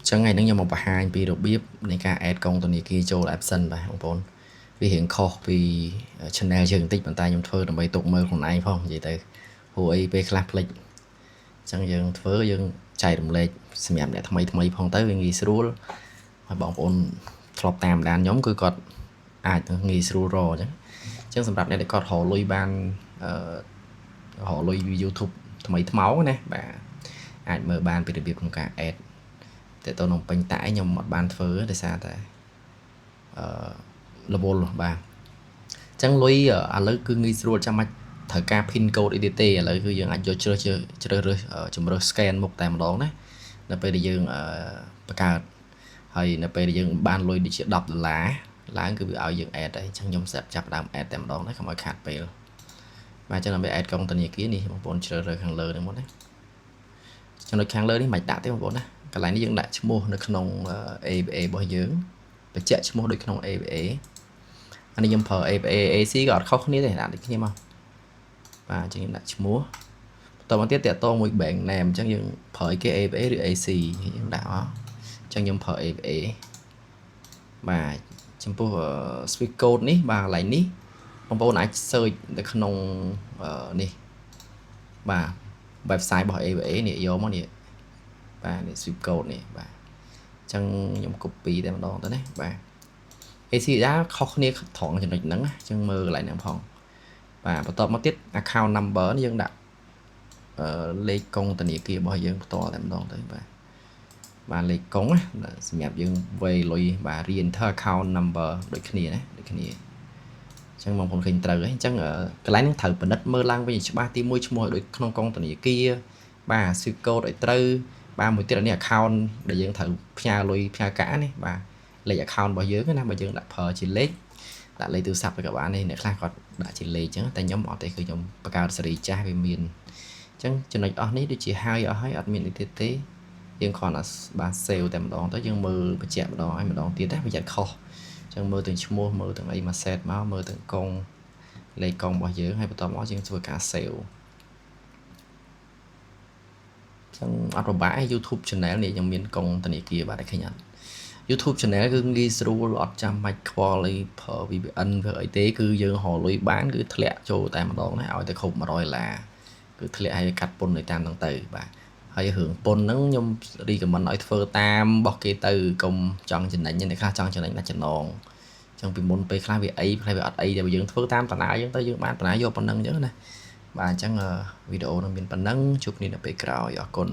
chẳng ngày nắng nhau một hai vì được biếtในการ add กองตัวนี้คือโจ absent ไปបងប្អូនវារៀងខុសពី channel យើងបន្តិចប៉ុន្តែខ្ញុំធ្វើដើម្បីទុកមើលខ្លួនឯងផងនិយាយទៅព្រោះអីពេលខ្លះផ្លេចចឹងយើងធ្វើយើងចែករំលែកសម្រាប់អ្នកថ្មីផងទៅវាងាយស្រួលហើយបងប្អូនធ្លាប់តាមដានខ្ញុំគឺគាត់អាចងាយស្រួលរកចឹងសម្រាប់អ្នកដែលគាត់រកលុយបានរកលុយ YouTube ថ្មីថ្មោងណាបាទអាចមើលបានពីរបៀបក្នុងការ add តែតើនំពេញតែខ្ញុំអត់បានធ្វើដោយសារតែរវល់បាទអញ្ចឹងលុយឥឡូវគឺងាយស្រួលចាំមិនត្រូវការ pin code អីទេឥឡូវគឺយើងអាចយកជ្រើសរើសជំរើស scan មុខតែម្ដងណានៅពេលដែលយើងបង្កើតហើយនៅពេលដែលយើងបានលុយដូចជា$10ឡើងគឺវាឲ្យយើង add ហើយអញ្ចឹងខ្ញុំចាប់ដើម add តែម្ដងណាកុំឲ្យខាតពេលបាទអញ្ចឹងដើម្បី add កងធនាគារនេះបងប្អូនជ្រើសរើសខាងលើនេះមុនណាចំណុចខាងលើនេះមិនដាក់ទេបងប្អូនណាកន្លែងនេះយើងដាក់ឈ្មោះនៅក្នុង ABA របស់យើងបញ្ជាក់ឈ្មោះដូចក្នុង ABA អានេះខ្ញុំប្រើ ABA AC ក៏អត់ខុសគ្នាទេដាក់ដូចគ្នាមកបាទអញ្ចឹងខ្ញុំដាក់ឈ្មោះបន្តមកទៀតតាក់ទងមួយ bank name អញ្ចឹងយើងប្រើគេ ABA ឬ AC យើងដាក់មកអញ្ចឹងខ្ញុំប្រើ ABA បាទចំពោះ Swift code នេះបាទកន្លែងនេះបងប្អូនអាច search នៅក្នុងនេះបាទ website របស់ ABA នេះយកមកនេះបាទនេះ Swift code នេះបាទអញ្ចឹងខ្ញុំ copy តែម្ដងទៅណាបាទ AC ដែរខុសគ្នាត្រង់ចំណុចហ្នឹងអញ្ចឹងមើលកន្លែងហ្នឹងផងបាទបន្តមកទៀត account number នេះយើងដាក់លេខកុងធនាគាររបស់យើងផ្ទាល់តែម្ដងទៅបាទលេខកុងសម្រាប់យើងវេលុយបាទ re-enter account number ដូចគ្នាណាដូចគ្នាអញ្ចឹងបងប្អូនឃើញត្រូវហើយអញ្ចឹងកន្លែងហ្នឹងត្រូវពិនិត្យមើលឡើងវិញច្បាស់ទី1ឈ្មោះឲ្យដូចក្នុងកុងធនាគារបាទ Swift code ឲ្យត្រូវបាទមួយទៀតនេះ account ដែលយើងត្រូវផ្ញើលុយផ្ញើកាក់នេះបាទលេខ account របស់យើងណាបើយើងដាក់ប្រើជាលេខដាក់លេខទូរស័ព្ទទៅក៏បាននេះអ្នកខ្លះគាត់ដាក់ជាលេខអញ្ចឹងតែខ្ញុំអត់ទេគឺខ្ញុំបង្កើតសេរីចាស់វាមានអញ្ចឹងចំណុចអស់នេះដូចជាហើយអស់ហើយអត់មានអីទៀតទេយើងគ្រាន់តែបាន save តែម្ដងទៅយើងមើលបញ្ជាក់ម្ដងហើយម្ដងទៀតណាវាយ៉ាត់ខុសអញ្ចឹងមើលទាំងឈ្មោះមើលទាំងអីមក set មកមើលទាំងកុងលេខកុងរបស់យើងហើយបន្តមកយើងធ្វើការ save ចឹងអត់ពិបាក YouTube channel នេះខ្ញុំមានកុងធនាគារបាទឃើញអត់ YouTube channel គឺងាយស្រួលអត់ចាំបាច់ខ្វល់អីប្រើ VPN ធ្វើអីទេគឺយើងរកលុយបានគឺធ្លាក់ចូលតែម្ដងណាឲ្យតែគ្រប់$100គឺធ្លាក់ឲ្យកាត់ពន្ធទៅតាមហ្នឹងទៅបាទហើយរឿងពន្ធហ្នឹងខ្ញុំ recommend ឲ្យធ្វើតាមរបស់គេទៅកុំចង់ចំណេញអ្នកខ្លះចង់ចំណេញដាក់ចំណងអញ្ចឹងពីមុនពេលខ្លះវាអីខ្លះវាអត់អីតែយើងធ្វើតាមតាណាយើងទៅយើងបានតាណាយកប៉ុណ្ណឹងអញ្ចឹងណាបាទអញ្ចឹងវីដេអូនឹងមានប៉ុណ្ណឹងជួបគ្នានៅពេលក្រោយអរគុណ